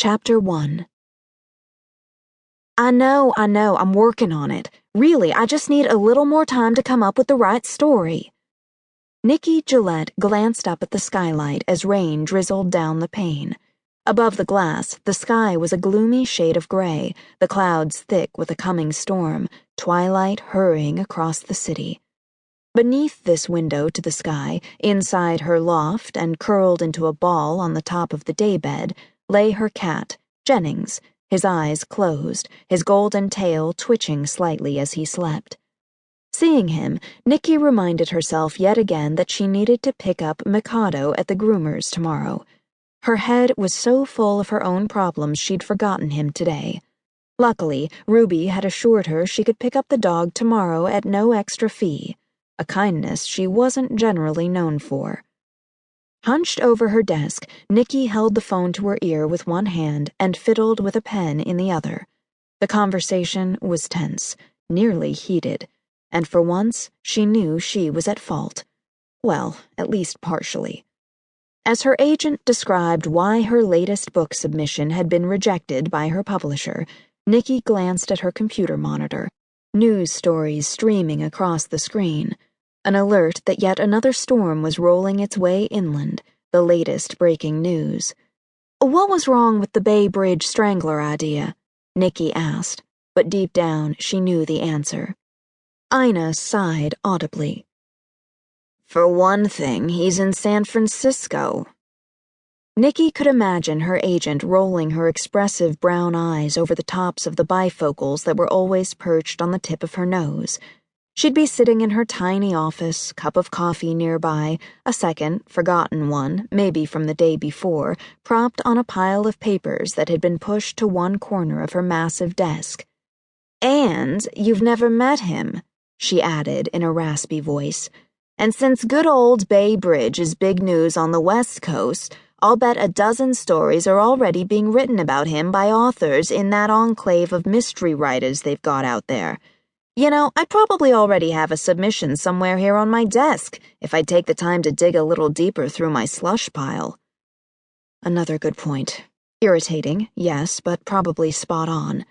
Chapter 1. I know, I'm working on it. Really, I just need a little more time to come up with the right story. Nikki Gillette glanced up at the skylight as rain drizzled down the pane. Above the glass, the sky was a gloomy shade of gray, the clouds thick with a coming storm, twilight hurrying across the city. Beneath this window to the sky, inside her loft and curled into a ball on the top of the daybed, lay her cat, Jennings, his eyes closed, his golden tail twitching slightly as he slept. Seeing him, Nikki reminded herself yet again that she needed to pick up Mikado at the groomer's tomorrow. Her head was so full of her own problems she'd forgotten him today. Luckily, Ruby had assured her she could pick up the dog tomorrow at no extra fee, a kindness she wasn't generally known for. Hunched over her desk, Nikki held the phone to her ear with one hand and fiddled with a pen in the other. The conversation was tense, nearly heated, and for once she knew she was at fault. Well, at least partially. As her agent described why her latest book submission had been rejected by her publisher, Nikki glanced at her computer monitor, news stories streaming across the screen. An alert that yet another storm was rolling its way inland, the latest breaking news. What was wrong with the Bay Bridge Strangler idea? Nikki asked, but deep down she knew the answer. Ina sighed audibly. For one thing, he's in San Francisco. Nikki could imagine her agent rolling her expressive brown eyes over the tops of the bifocals that were always perched on the tip of her nose. She'd be sitting in her tiny office, cup of coffee nearby, a second, forgotten one, maybe from the day before, propped on a pile of papers that had been pushed to one corner of her massive desk. And you've never met him, she added in a raspy voice. And since good old Bay Bridge is big news on the West Coast, I'll bet a dozen stories are already being written about him by authors in that enclave of mystery writers they've got out there. You know, I'd probably already have a submission somewhere here on my desk if I'd take the time to dig a little deeper through my slush pile. Another good point. Irritating, yes, but probably spot on.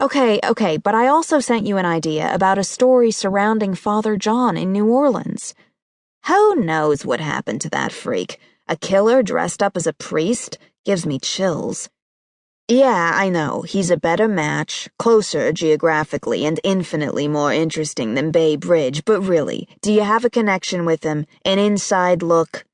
Okay, but I also sent you an idea about a story surrounding Father John in New Orleans. Who knows what happened to that freak? A killer dressed up as a priest? Gives me chills. Yeah, I know, he's a better match, closer geographically and infinitely more interesting than Bay Bridge, but really, do you have a connection with him, an inside look?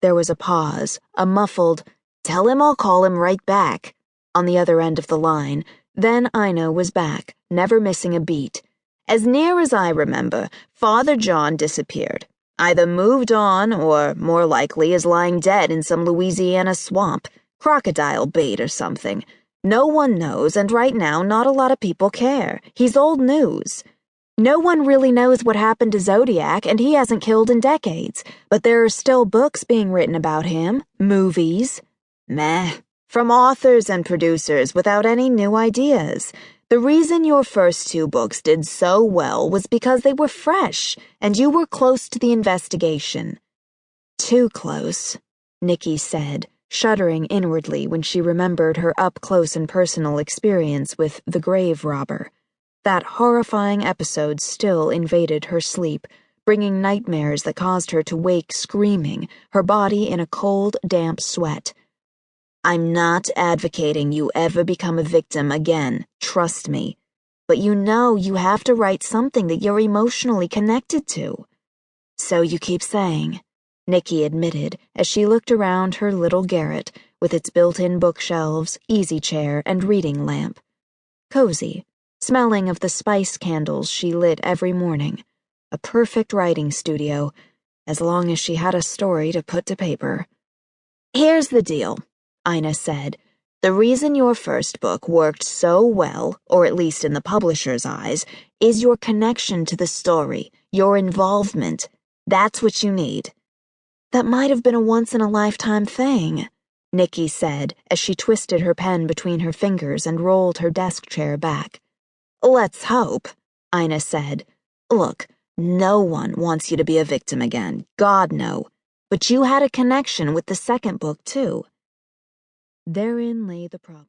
There was a pause, a muffled, "Tell him I'll call him right back," on the other end of the line. Then Ina was back, never missing a beat. As near as I remember, Father John disappeared. Either moved on or, more likely, is lying dead in some Louisiana swamp. Crocodile bait or something. No one knows, and right now not a lot of people care. He's old news. No one really knows what happened to Zodiac, and he hasn't killed in decades, but there are still books being written about him, movies. Meh. From authors and producers without any new ideas. The reason your first two books did so well was because they were fresh, and you were close to the investigation. Too close, Nikki said, shuddering inwardly when she remembered her up-close and personal experience with the grave robber. That horrifying episode still invaded her sleep, bringing nightmares that caused her to wake screaming, her body in a cold, damp sweat. I'm not advocating you ever become a victim again, trust me. But you know you have to write something that you're emotionally connected to. So you keep saying, Nikki admitted as she looked around her little garret with its built-in bookshelves, easy chair, and reading lamp. Cozy, smelling of the spice candles she lit every morning. A perfect writing studio, as long as she had a story to put to paper. Here's the deal, Ina said. The reason your first book worked so well, or at least in the publisher's eyes, is your connection to the story, your involvement. That's what you need. That might have been a once-in-a-lifetime thing, Nikki said as she twisted her pen between her fingers and rolled her desk chair back. Let's hope, Ina said. Look, no one wants you to be a victim again, God no. But you had a connection with the second book, too. Therein lay the problem.